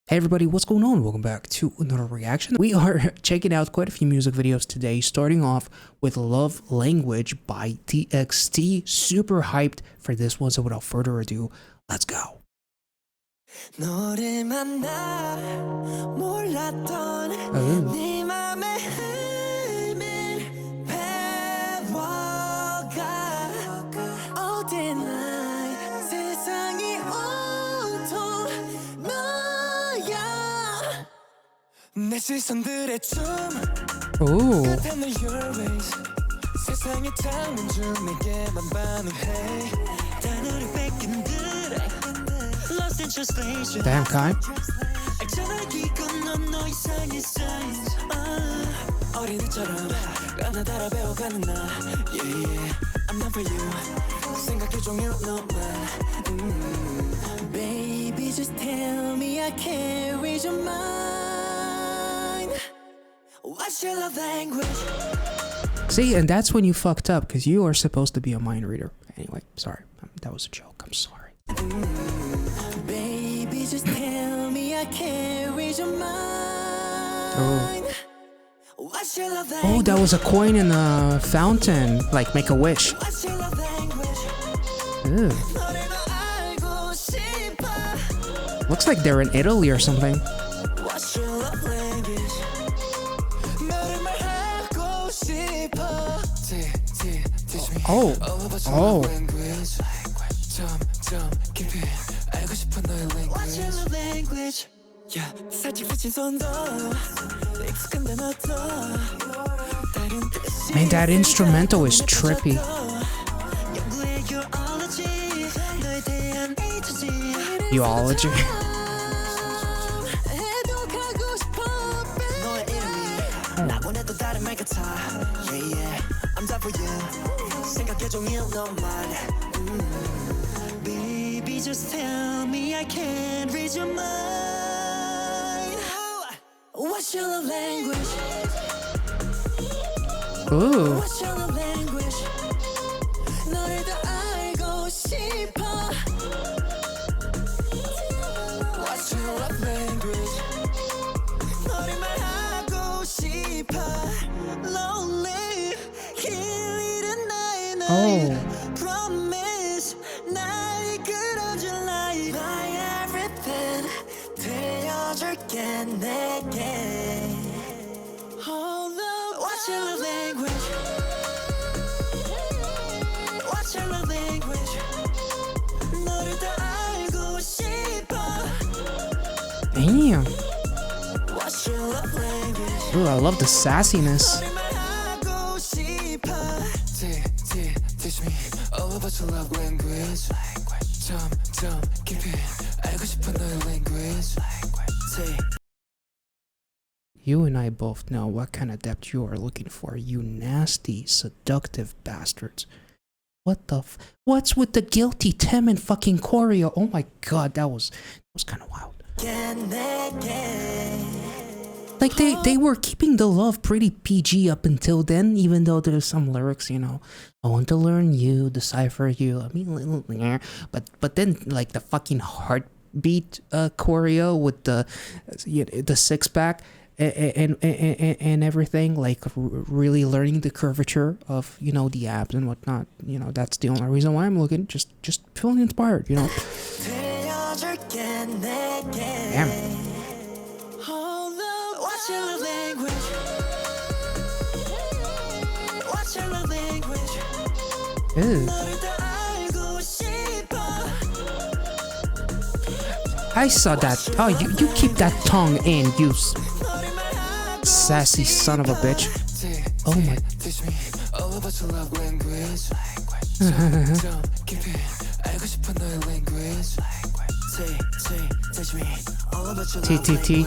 Hey everybody, what's going on? Welcome back to another reaction. We are checking out quite a few music videos today, starting off with Love Language by TXT. Super hyped for this one, so without further ado, let's go. 내 시선들의 춤 Ooh. 세상의 창문 중 내게만 반응해 단어를 뺏긴 듯 Lost in translation Damn, Kai. 알잖아 이건 넌 너 이상의 signs 어린이처럼 가나다라 배워가는 나 Yeah, yeah, I'm not for you 생각해 종일 너만 Baby, just tell me I can't read your mind What's your love language? See, and that's when you fucked up, because you are supposed to be a mind reader. Anyway, sorry. That was a joke. I'm sorry. Baby, just tell me I can't read your mind. What's your love language? Oh, that was a coin in a fountain. Like, make a wish. What's your love language? Ew. Looks like they're in Italy or something. What's your love language? Oh. Oh. What's your love language? Yeah, 살짝 붙인 손도 익숙한데 너도 다른 뜻이 Man, that instrumental is trippy. 연구의 geology 너에 대한 agency Geology. 해독하고 싶어 너의 이름이 나 보내도 다른 말 같아 Yeah, yeah, I'm down for you 생각해 종일 너만 Baby, just tell me I can't read your mind What's your love language? Ooh. What's your love language? 너를 더 알고 싶어 What's your love language? 너를 말하고 싶어 Lonely 길 잃은 나의 나의 Promise 날 이끌어줄 나의 My everything 들려줄게 내게 Hold on What's your love language? What's your love language? 너를 더 알고 싶어 Damn. What's your love language? Ooh, I love the sassiness. 너를 말하고 싶어 Teach me all about your love language 점점 깊이 알고 싶어 너의 language You and I both know what kind of depth you are looking for, you nasty, seductive bastards. What the what's with the guilty Tim and fucking choreo? Oh my god, that was kind of wild. Like they were keeping the love pretty PG up until then, even though there's some lyrics, you know, I want to learn you, decipher you. I mean, but then like the fucking heartbeat choreo with the six pack and everything, like really learning the curvature of, you know, the abs and whatnot. You know, that's the only reason why I'm looking, just feeling inspired, you know. Damn. What's your love language? What's your love language? Ew. I saw that. Oh, you keep that tongue in, you sassy son of a bitch. Oh my. TTT.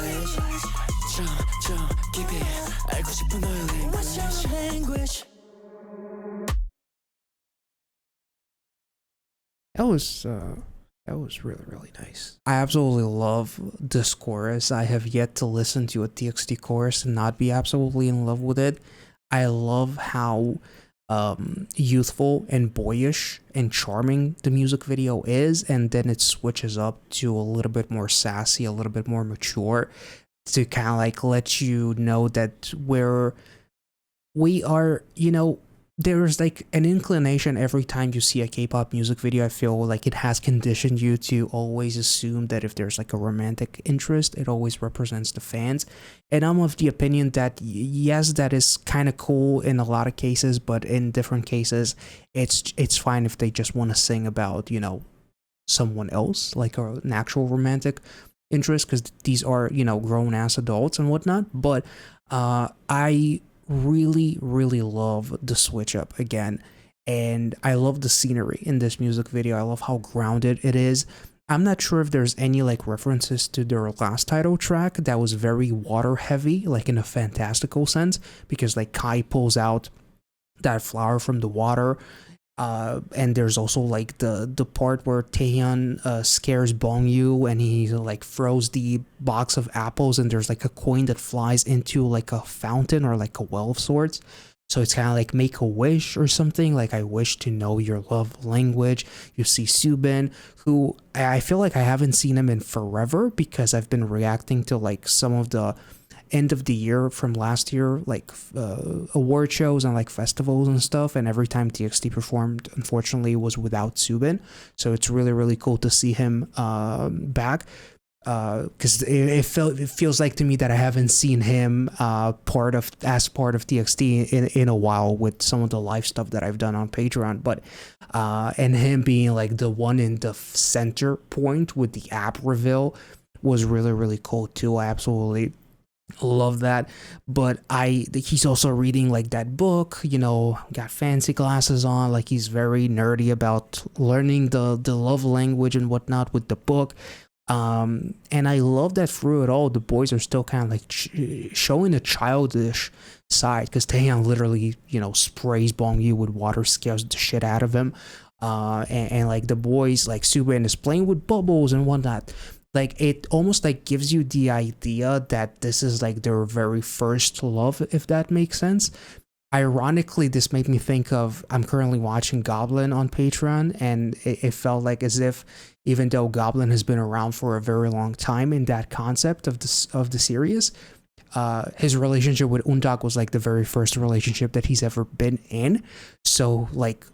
That was really nice. I absolutely love this chorus. I have yet to listen to a TXT chorus and not be absolutely in love with it. I love how youthful and boyish and charming the music video is, and then it switches up to a little bit more sassy, a little bit more mature, to kind of like let you know that we are, there's like an inclination every time you see a K-pop music video. I feel like it has conditioned you to always assume that if there's like a romantic interest, it always represents the fans. And I'm of the opinion that yes, that is kind of cool in a lot of cases, but in different cases, it's fine if they just want to sing about, someone else, like an actual romantic interest, because these are, grown ass adults and whatnot. But I really love the switch up again, and I love the scenery in this music video. I love how grounded it is. I'm not sure if there's any like references to their last title track that was very water heavy, like in a fantastical sense, because like Kai pulls out that flower from the water, and there's also like the part where Taehyun scares Bongyu and he like throws the box of apples, and there's like a coin that flies into like a fountain or like a well of sorts. So it's kind of like make a wish or something, like I wish to know your love language. You see Subin, who I feel like I haven't seen him in forever, because I've been reacting to like some of the end of the year from last year, like award shows and like festivals and stuff, and every time TXT performed, unfortunately, was without Subin. So it's really cool to see him back, because it feels like to me that I haven't seen him as part of TXT in a while, with some of the live stuff that I've done on Patreon. But and him being like the one in the center point with the app reveal was really cool too. I absolutely love that. But he's also reading like that book, got fancy glasses on, like he's very nerdy about learning the love language and whatnot with the book. And I love that through it all, the boys are still kind of like showing a childish side, because Taehyun literally, sprays Bongyu with water, scares the shit out of him. And like the boys, like Subin is playing with bubbles and whatnot. Like it almost like gives you the idea that this is like their very first love, if that makes sense. Ironically, this made me think of, I'm currently watching Goblin on Patreon, and it felt like as if, even though Goblin has been around for a very long time in that concept of the series, his relationship with Undak was like the very first relationship that he's ever been in. So like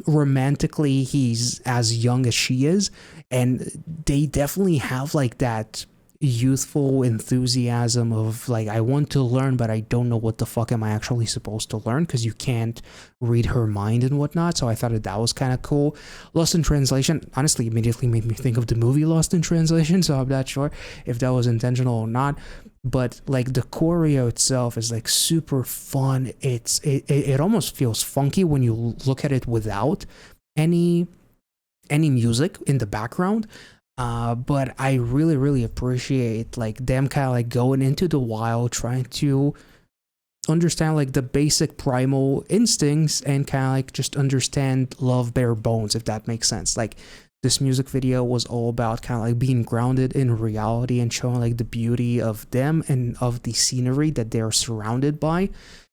romantically, he's as young as she is, and they definitely have like that youthful enthusiasm of like, I want to learn, but I don't know what the fuck am I actually supposed to learn, because you can't read her mind and whatnot. So I thought that was kind of cool. Lost in Translation honestly immediately made me think of the movie Lost in Translation, so I'm not sure if that was intentional or not. But like the choreo itself is like super fun. It almost feels funky when you look at it without any music in the background. But I really appreciate like them kind of like going into the wild, trying to understand like the basic primal instincts, and kind of like just understand love bare bones, if that makes sense. Like this music video was all about kind of like being grounded in reality and showing like the beauty of them and of the scenery that they're surrounded by.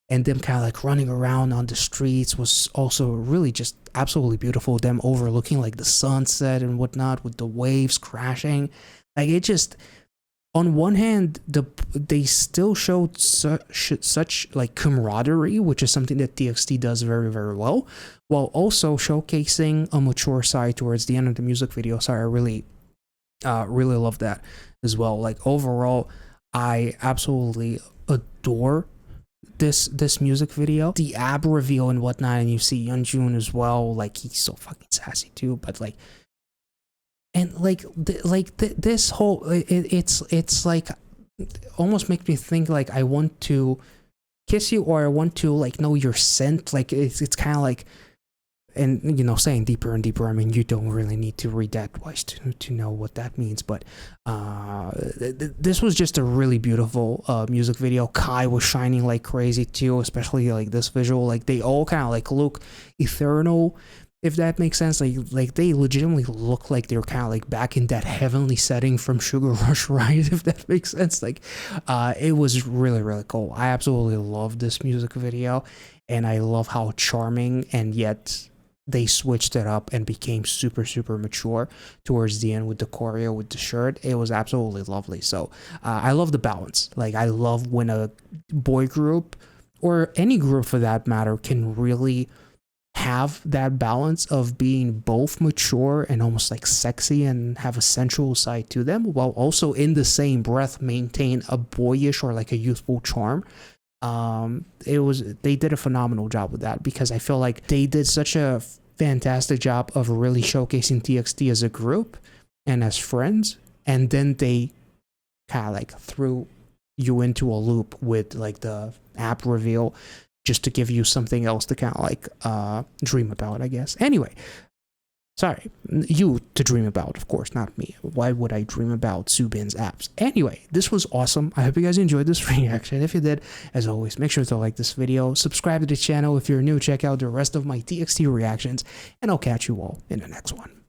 And them kind of like running around on the streets was also really just absolutely beautiful. Them overlooking like the sunset and whatnot, with the waves crashing. Like it just, on one hand, they still showed such like camaraderie, which is something that TXT does very well, while also showcasing a mature side towards the end of the music video. So I really love that as well. Like overall, I absolutely adore this music video, the ab reveal and whatnot, and you see Yeonjun as well. Like he's so fucking sassy too, but like, and like this whole it's like almost makes me think like I want to kiss you, or I want to like know your scent. Like it's kind of like, and saying deeper and deeper, I mean, you don't really need to read that twice to know what that means. But this was just a really beautiful music video. Kai was shining like crazy too, especially like this visual. Like they all kind of like look ethereal if that makes sense. Like they legitimately look like they're kind of like back in that heavenly setting from Sugar Rush Ride, if that makes sense. Like it was really, really cool. I absolutely love this music video, and I love how charming, and yet they switched it up and became super, super mature towards the end with the choreo, with the shirt. It was absolutely lovely. So I love the balance. Like I love when a boy group, or any group for that matter, can really have that balance of being both mature and almost like sexy and have a sensual side to them, while also in the same breath maintain a boyish or like a youthful charm. They did a phenomenal job with that, because I feel like they did such a fantastic job of really showcasing TXT as a group and as friends, and then they kind of like threw you into a loop with like the app reveal, just to give you something else to kind of like dream about, I guess. Anyway, sorry, you to dream about, of course, not me. Why would I dream about Subin's apps? Anyway, this was awesome. I hope you guys enjoyed this reaction. If you did, as always, make sure to like this video, subscribe to the channel if you're new, check out the rest of my TXT reactions, and I'll catch you all in the next one.